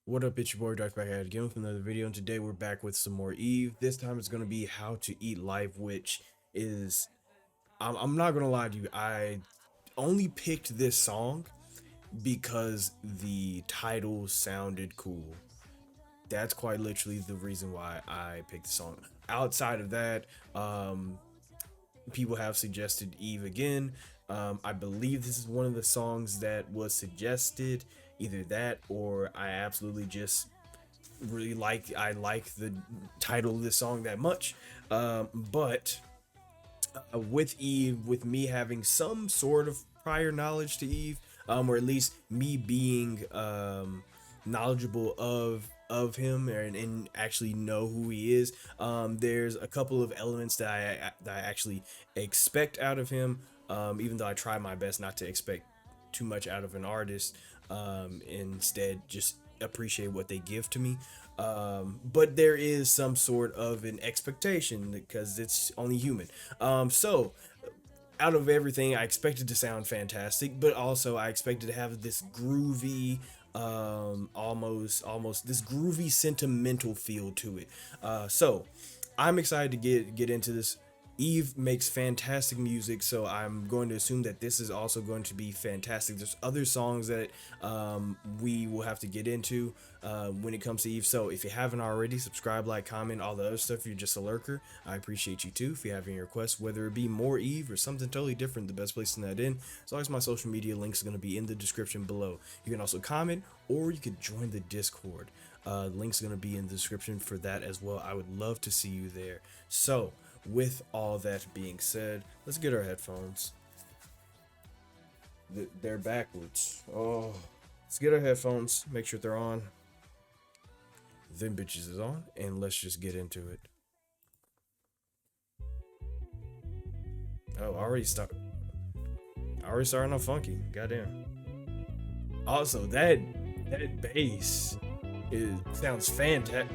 What up, it's your boy Dvrth back at again with another video, and today we're back with some more Eve. This time it's going to be How to Eat Life, which is, I'm not going to lie to you, I only picked this song because the title sounded cool. That's quite literally the reason why I picked the song. Outside of that, people have suggested Eve again. I believe this is one of the songs that was suggested. Either that or I absolutely just really like the title of this song that much. But with Eve, with me having some sort of prior knowledge to Eve, or at least me being knowledgeable of him and actually know who he is. There's a couple of elements that I actually expect out of him. Even though I try my best not to expect too much out of an artist, instead just appreciate what they give to me. But there is some sort of an expectation because it's only human. So out of everything, I expected to sound fantastic, but also I expected to have this groovy, almost this groovy sentimental feel to it. So I'm excited to get into this. Eve makes fantastic music, so I'm going to assume that this is also going to be fantastic. There's other songs that we will have to get into when it comes to Eve. So if you haven't already, subscribe, like, comment, all the other stuff. If you're just a lurker, I appreciate you too. If you have any requests, whether it be more Eve or something totally different, the best place to send that in. As always, my social media links are going to be in the description below. You can also comment, or you could join the Discord. Links are going to be in the description for that as well. I would love to see you there. So with all that being said, let's get our headphones. They're backwards. Oh, let's get our headphones, make sure they're on. Them bitches is on, and let's just get into it. Oh, already starting off funky. Goddamn. Also, that bass sounds fantastic.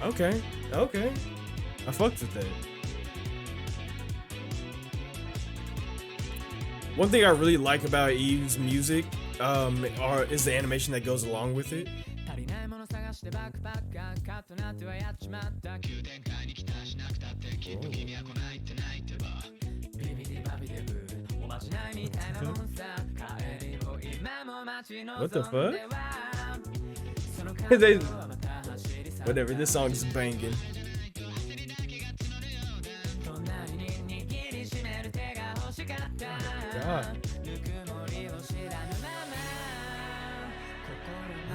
Okay. I fucked with that. One thing I really like about Eve's music, is the animation that goes along with it. What the fuck? They, whatever, this song is banging. God.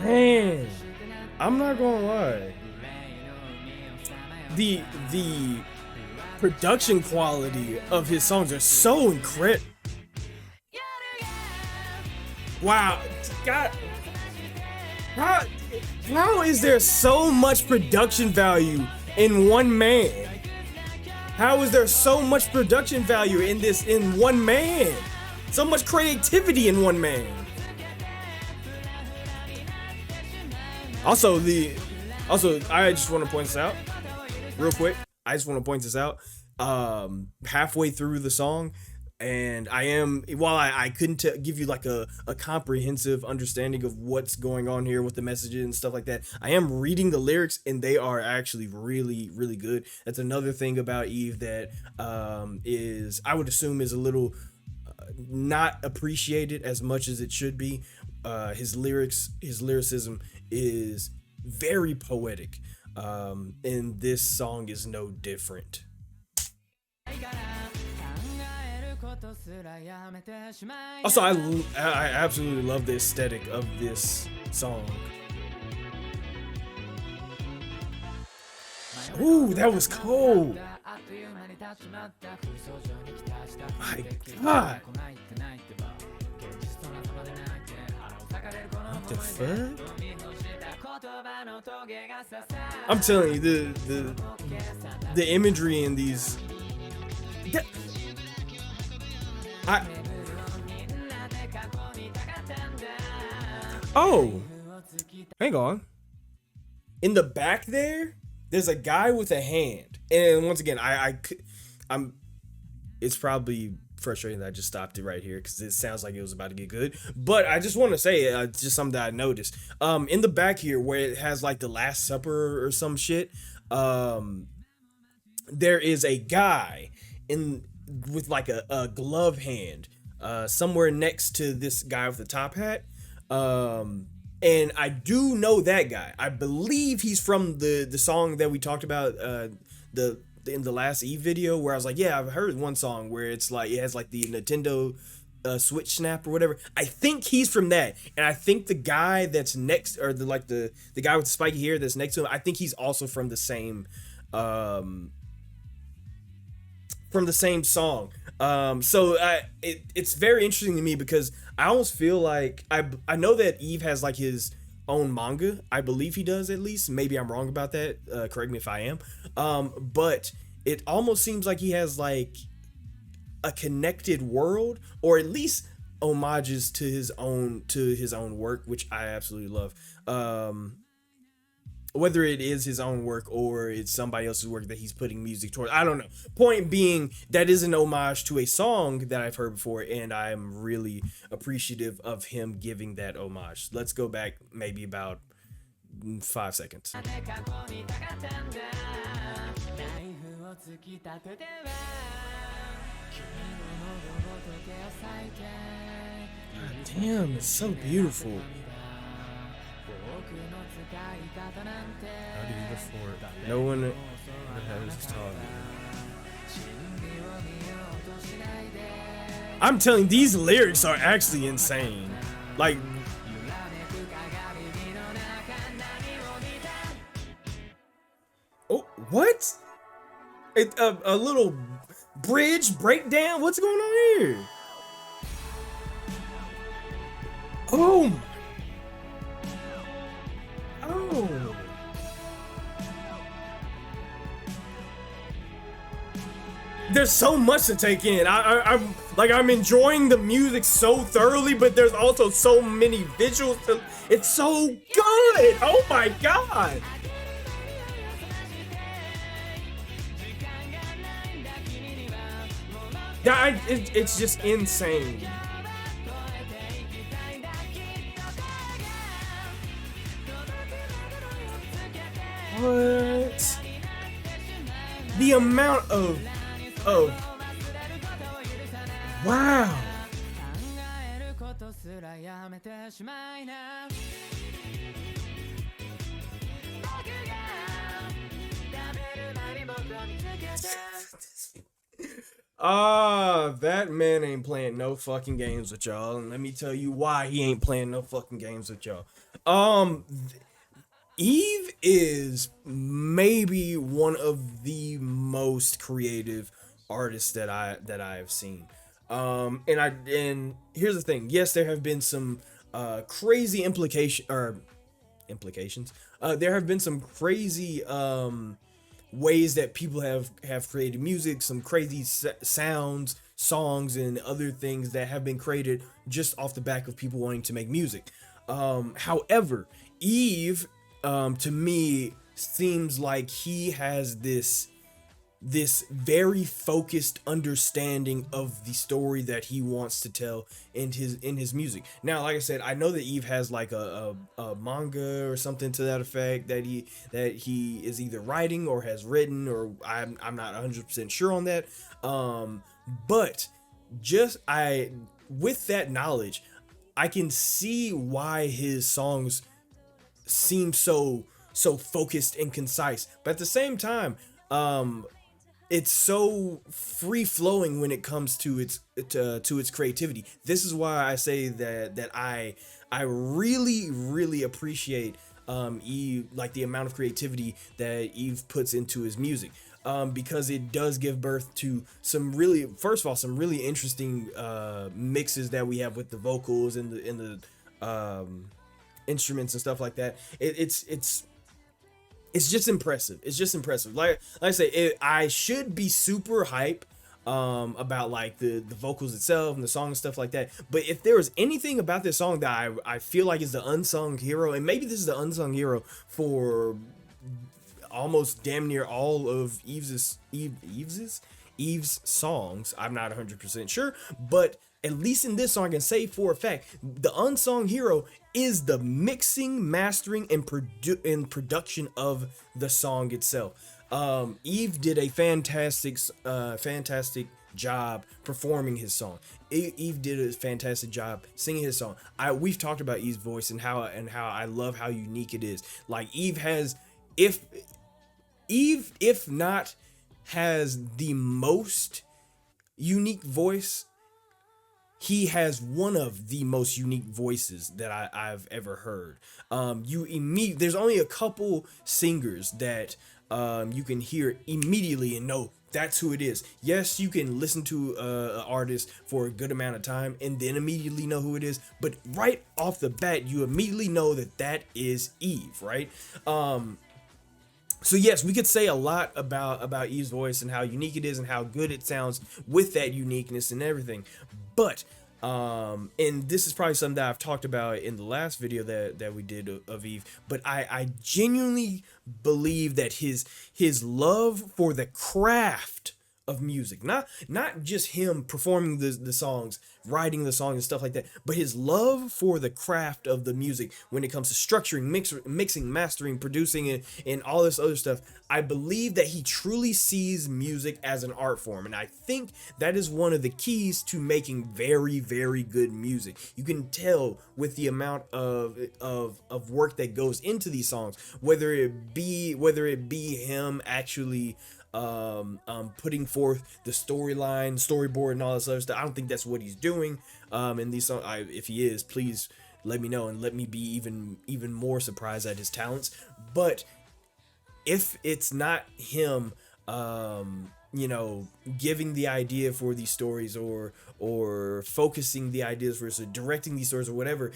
Man, I'm not gonna lie. The production quality of his songs are so incredible. Wow, God, how is there so much production value in one man? How is there so much production value in one man? So much creativity in one man. Also, I just want to point this out real quick. I just want to point this out. Halfway through the song, and while I couldn't give you like a comprehensive understanding of what's going on here with the messages and stuff like that, I am reading the lyrics, and they are actually really, really good. That's another thing about Eve that is, I would assume, is a little not appreciated as much as it should be. His lyricism is very poetic, and this song is no different. Also, I absolutely love the aesthetic of this song. Ooh, that was cold. My God. What the fuck? I'm telling you, the imagery in these. Oh, hang on. In the back there's a guy with a hand, and once again, I'm. It's probably frustrating that I just stopped it right here because it sounds like it was about to get good. But I just want to say just something that I noticed. In the back here where it has like the Last Supper or some shit. There is a guy in with like a glove hand somewhere next to this guy with the top hat. And I do know that guy. I believe he's from the song that we talked about the in the last Eve video where I was like, yeah, I've heard one song where it's like it has like the Nintendo Switch snap or whatever. I think he's from that, and I think the guy that's next, or the guy with the spiky hair that's next to him, I think he's also from the same song. It's very interesting to me because I almost feel like I know that Eve has like his own manga. I believe he does, at least. Maybe I'm wrong about that. Correct me if I am. But it almost seems like he has like a connected world, or at least homages to his own work, which I absolutely love. Whether it is his own work or it's somebody else's work that he's putting music towards, I don't know. Point being, that is an homage to a song that I've heard before, and I'm really appreciative of him giving that homage. Let's go back maybe about 5 seconds. Damn, it's so beautiful. How do you before it? No one has taught me. I'm telling you, these lyrics are actually insane. Like, oh, what? A little bridge breakdown? What's going on here? Oh. Oh. There's so much to take in. I'm enjoying the music so thoroughly, but there's also so many visuals. It's so good. Oh my god. It's just insane. What? The amount of wow. That man ain't playing no fucking games with y'all, and let me tell you why he ain't playing no fucking games with y'all. Eve is maybe one of the most creative artists that I have seen. And here's the thing. Yes, there have been some crazy implications. There have been some crazy ways that people have created music, some crazy sounds, songs, and other things that have been created just off the back of people wanting to make music. However, Eve, to me, seems like he has this very focused understanding of the story that he wants to tell in his music. Now, like I said, I know that Eve has like a manga or something to that effect that he is either writing or has written, or I'm not 100% sure on that. But with that knowledge, I can see why his songs seem so focused and concise, but at the same time, it's so free flowing when it comes to its creativity. This is why I say that I really appreciate Eve, like the amount of creativity that Eve puts into his music, because it does give birth to some really interesting mixes that we have with the vocals and the instruments and stuff like that. It's just impressive. It's just impressive. Like I say, I should be super hype about like the vocals itself and the song and stuff like that. But if there was anything about this song that I feel like is the unsung hero, and maybe this is the unsung hero for almost damn near all of Eve's Eve's songs. I'm not 100% sure, but at least in this song, I can say for a fact, the unsung hero is the mixing, mastering, and production of the song itself. Eve did a fantastic job performing his song. Eve did a fantastic job singing his song. We've talked about Eve's voice and how I love how unique it is. Like Eve has, if not has the most unique voice, he has one of the most unique voices that I've ever heard. There's only a couple singers that you can hear immediately and know that's who it is. Yes, you can listen to an artist for a good amount of time and then immediately know who it is, but right off the bat, you immediately know that is Eve, right? So yes, we could say a lot about Eve's voice and how unique it is and how good it sounds with that uniqueness and everything. But and this is probably something that I've talked about in the last video that we did of Eve, but I genuinely believe that his love for the craft of music, not just him performing the songs, writing the songs and stuff like that, but his love for the craft of the music when it comes to structuring, mixing, mastering, producing, and all this other stuff. I believe that he truly sees music as an art form, and I think that is one of the keys to making very, very good music. You can tell with the amount of work that goes into these songs, whether it be him actually putting forth the storyline, storyboard, and all this other stuff. I don't think that's what he's doing in these songs. If he is, please let me know and let me be even more surprised at his talents. But if it's not him giving the idea for these stories or focusing the ideas for directing these stories or whatever,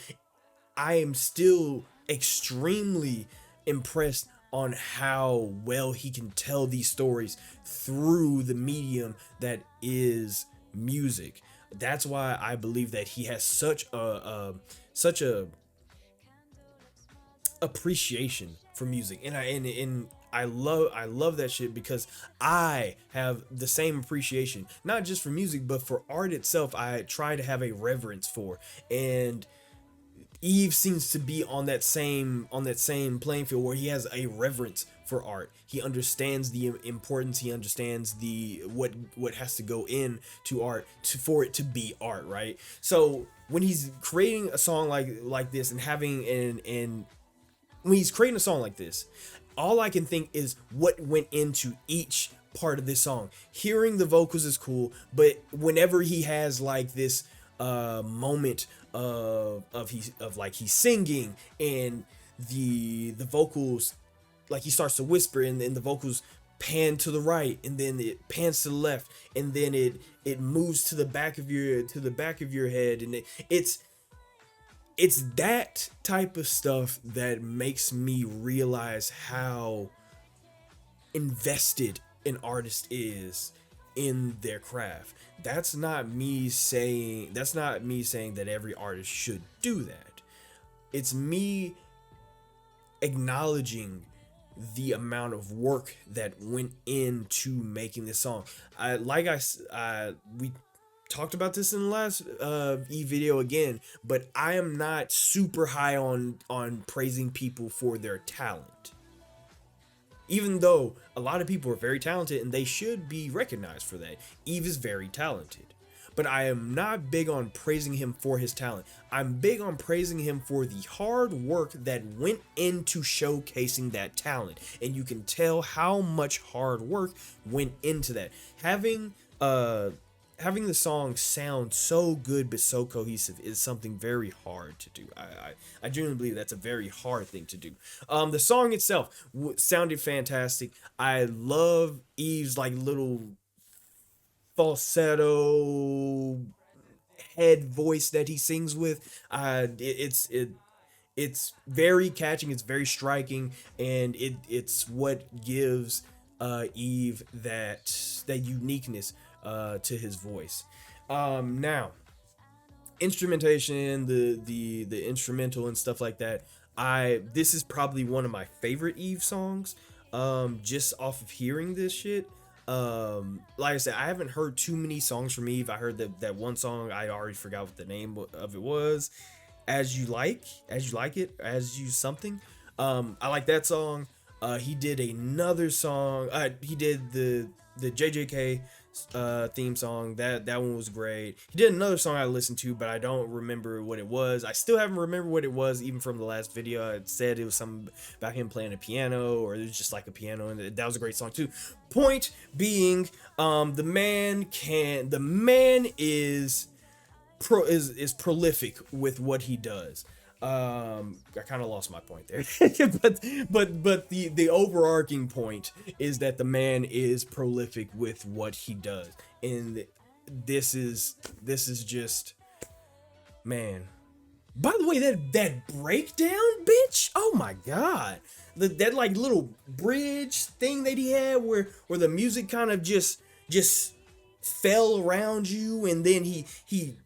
I am still extremely impressed on how well he can tell these stories through the medium that is music. That's why I believe that he has such a appreciation for music, and I love that shit because I have the same appreciation, not just for music, but for art itself. I try to have a reverence for, and Eve seems to be on that same playing field where he has a reverence for art. He understands the importance. He understands the what has to go into art for it to be art, right? So when he's creating a song like this and having and when he's creating a song like this, all I can think is what went into each part of this song. Hearing the vocals is cool, but whenever he has like this moment of he's singing and the vocals, like he starts to whisper and then the vocals pan to the right and then it pans to the left and then it moves to the back of your head, and it's that type of stuff that makes me realize how invested an artist is in their craft. That's not me saying that every artist should do that. It's me acknowledging the amount of work that went into making this song. We talked about this in the last video again, but I am not super high on praising people for their talent. Even though a lot of people are very talented and they should be recognized for that. Eve is very talented. But I am not big on praising him for his talent. I'm big on praising him for the hard work that went into showcasing that talent. And you can tell how much hard work went into that. Having the song sound so good but so cohesive is something very hard to do. I genuinely believe that's a very hard thing to do. The song itself sounded fantastic. I love Eve's like little falsetto head voice that he sings with. It's very catching. It's very striking, and it's what gives Eve that uniqueness to his voice. Now, instrumentation, the instrumental and stuff like that. This is probably one of my favorite Eve songs. Just off of hearing this shit, Like I said, I haven't heard too many songs from Eve. I heard that one song, I already forgot what the name of it was. As you like it, as you something. I like that song. He did another song. He did the JJK theme song. That one was great. He did another song I listened to, but I don't remember what it was. I still haven't remembered what it was, even from the last video. It said it was something about him playing a piano, or it was just like a piano, and that was a great song too. Point being, the man is prolific with what he does. I kind of lost my point there, but the overarching point is that the man is prolific with what he does, and this is just, man. By the way, that breakdown, bitch. Oh my god, that like little bridge thing that he had, where the music kind of just fell around you, and then he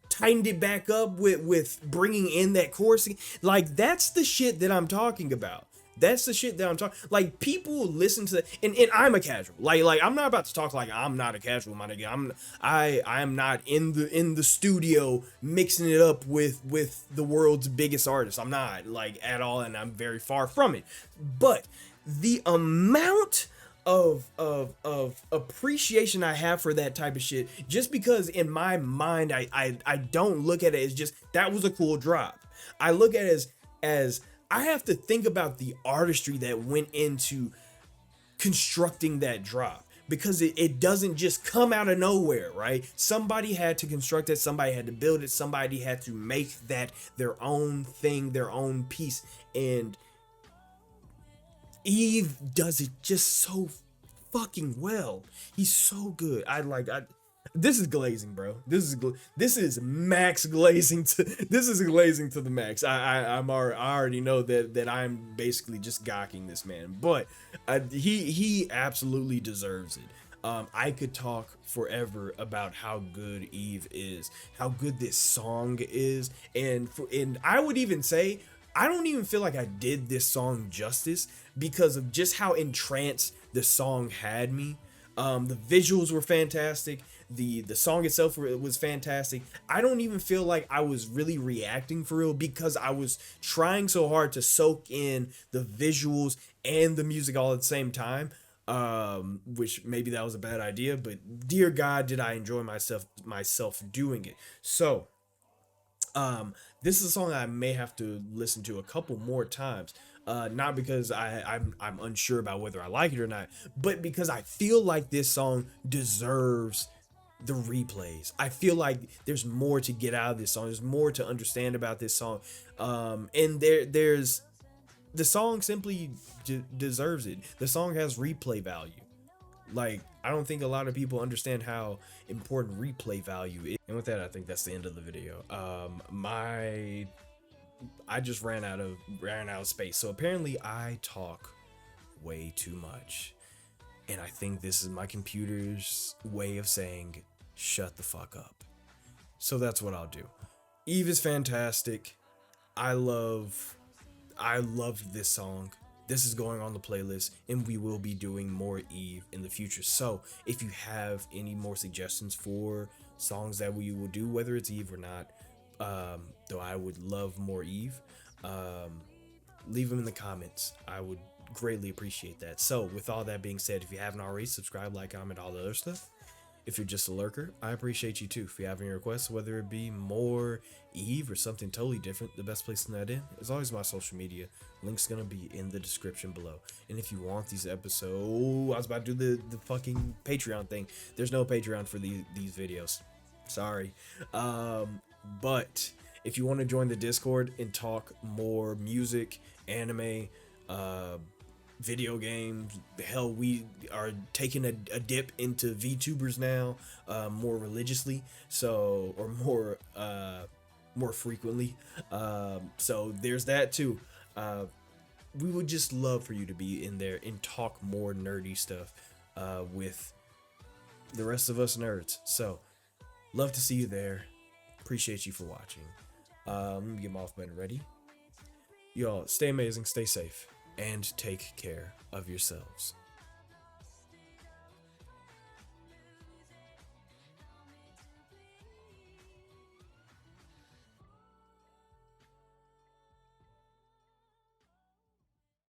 tightened it back up with bringing in that chorus. Like, that's the shit that I'm talking about. That's the shit that I'm talking. Like, people listen to that, and I'm a casual. Like I'm not about to talk like I'm not a casual, my nigga. I am not in the studio mixing it up with the world's biggest artist. I'm not, like, at all, and I'm very far from it. But the amount of appreciation I have for that type of shit, just because in my mind I don't look at it as just that was a cool drop. I look at it as I have to think about the artistry that went into constructing that drop, because it doesn't just come out of nowhere, right? Somebody had to construct it, somebody had to build it, somebody had to make that their own thing, their own piece, and Eve does it just so fucking well. He's so good. This is glazing, bro. This is max glazing to this is glazing to the max. I already know that I'm basically just gawking this man, but he absolutely deserves it. I could talk forever about how good Eve is, how good this song is, and I would even say I don't even feel like I did this song justice because of just how entranced the song had me. The visuals were fantastic. The song itself was fantastic. I don't even feel like I was really reacting for real, because I was trying so hard to soak in the visuals and the music all at the same time. Which maybe that was a bad idea, but dear God, did I enjoy myself doing it. So, this is a song I may have to listen to a couple more times. Not because I'm unsure about whether I like it or not, but because I feel like this song deserves the replays. I feel like there's more to get out of this song. There's more to understand about this song. And there's the song simply deserves it. The song has replay value. Like, I don't think a lot of people understand how important replay value is. And with that, I think that's the end of the video. I just ran out of space. So apparently I talk way too much. And I think this is my computer's way of saying, shut the fuck up. So that's what I'll do. Eve is fantastic. I loved this song. This is going on the playlist, and we will be doing more Eve in the future. So if you have any more suggestions for songs that we will do, whether it's Eve or not, though I would love more Eve, leave them in the comments. I would greatly appreciate that. So with all that being said, if you haven't already, subscribe, like, comment, all the other stuff. If you're just a lurker, I appreciate you too. If you have any requests, whether it be more Eve or something totally different, the best place to send that in is always my social media. Link's gonna be in the description below. And if you want these episodes, I was about to do the fucking Patreon thing. There's no Patreon for these videos. Sorry. But if you want to join the Discord and talk more music, anime, video games, hell, we are taking a dip into VTubers now, more religiously, so, or more frequently, so there's that too. We would just love for you to be in there and talk more nerdy stuff with the rest of us nerds. So love to see you there. Appreciate you for watching. Let me get my off button ready. Y'all stay amazing, stay safe, and take care of yourselves.